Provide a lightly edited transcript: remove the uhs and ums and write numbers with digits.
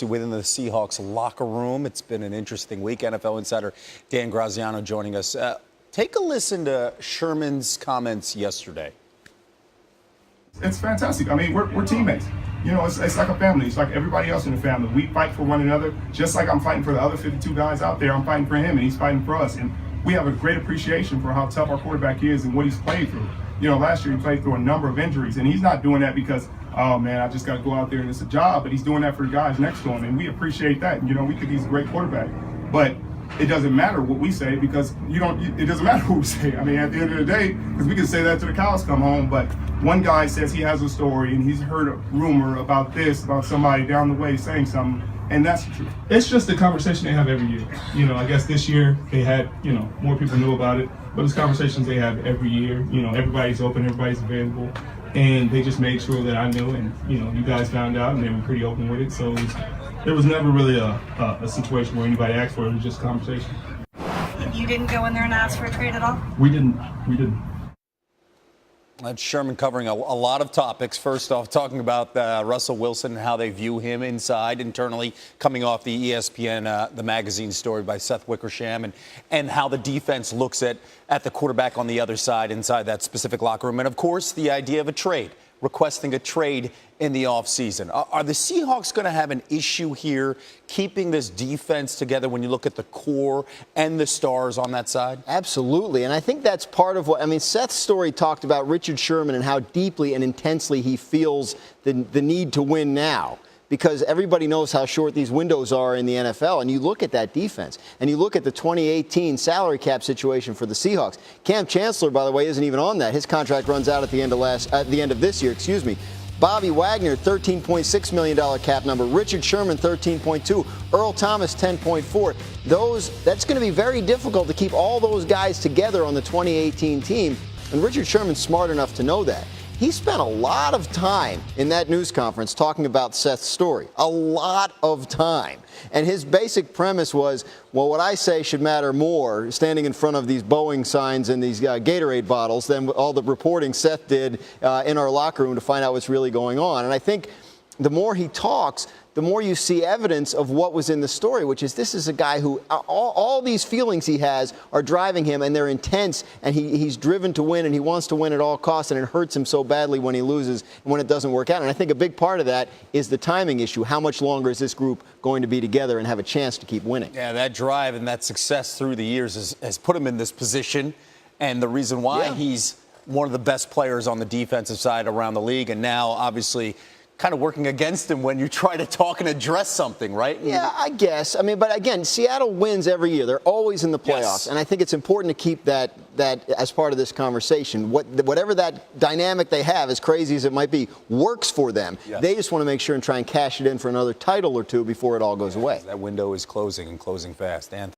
Within the Seahawks locker room. It's been an interesting week. NFL insider Dan Graziano joining us. Take a listen to Sherman's comments yesterday. It's fantastic. I mean, we're teammates. You know, it's like a family. It's like everybody else in the family. We fight for one another, just like I'm fighting for the other 52 guys out there. I'm fighting for him, and he's fighting for us. And we have a great appreciation for how tough our quarterback is and what he's played through. You know, last year he played through a number of injuries, and he's not doing that because, oh man, I just got to go out there and it's a job. But he's doing that for the guys next to him, and we appreciate that. You know, we think he's a great quarterback, but it doesn't matter what we say because it doesn't matter what we say. I mean, at the end of the day, because we can say that to the cows come home, but one guy says he has a story and he's heard a rumor about this, about somebody down the way saying something, and that's the truth. It's just a conversation they have every year. You know, I guess this year they had, more people knew about it, but it's conversations they have every year. You know, everybody's open, everybody's available, and they just made sure that I knew, and, you guys found out, and they were pretty open with it, so there was never really a situation where anybody asked for it. It was just a conversation. You didn't go in there and ask for a trade at all? We didn't. That's Sherman covering a lot of topics. First off, talking about Russell Wilson and how they view him internally, coming off the ESPN, the magazine story by Seth Wickersham, and how the defense looks at the quarterback on the other side inside that specific locker room. And, of course, the idea of a trade, requesting a trade in the offseason. Are the Seahawks going to have an issue here keeping this defense together when you look at the core and the stars on that side? Absolutely. And I think that's part of Seth's story talked about Richard Sherman and how deeply and intensely he feels the need to win now, because everybody knows how short these windows are in the NFL. And you look at that defense, and you look at the 2018 salary cap situation for the Seahawks. Cam Chancellor, by the way, isn't even on that. His contract runs out at the end of this year. Bobby Wagner, $13.6 million cap number. Richard Sherman, $13.2. Earl Thomas, $10.4. That's going to be very difficult to keep all those guys together on the 2018 team. And Richard Sherman's smart enough to know that. He spent a lot of time in that news conference talking about Seth's story. A lot of time. And his basic premise was, well, what I say should matter more standing in front of these Boeing signs and these Gatorade bottles than all the reporting Seth did in our locker room to find out what's really going on. And I think the more he talks, the more you see evidence of what was in the story, which is this is a guy who all these feelings he has are driving him, and they're intense, and he's driven to win, and he wants to win at all costs, and it hurts him so badly when he loses and when it doesn't work out. And I think a big part of that is the timing issue. How much longer is this group going to be together and have a chance to keep winning? Yeah, that drive and that success through the years has put him in this position, and the reason why he's one of the best players on the defensive side around the league, and now obviously kind of working against him when you try to talk and address something, right? Yeah, I guess. I mean, but again, Seattle wins every year. They're always in the playoffs. Yes. And I think it's important to keep that as part of this conversation. Whatever that dynamic they have, as crazy as it might be, works for them. Yes. They just want to make sure and try and cash it in for another title or two before it all goes away. That window is closing and closing fast. Dan,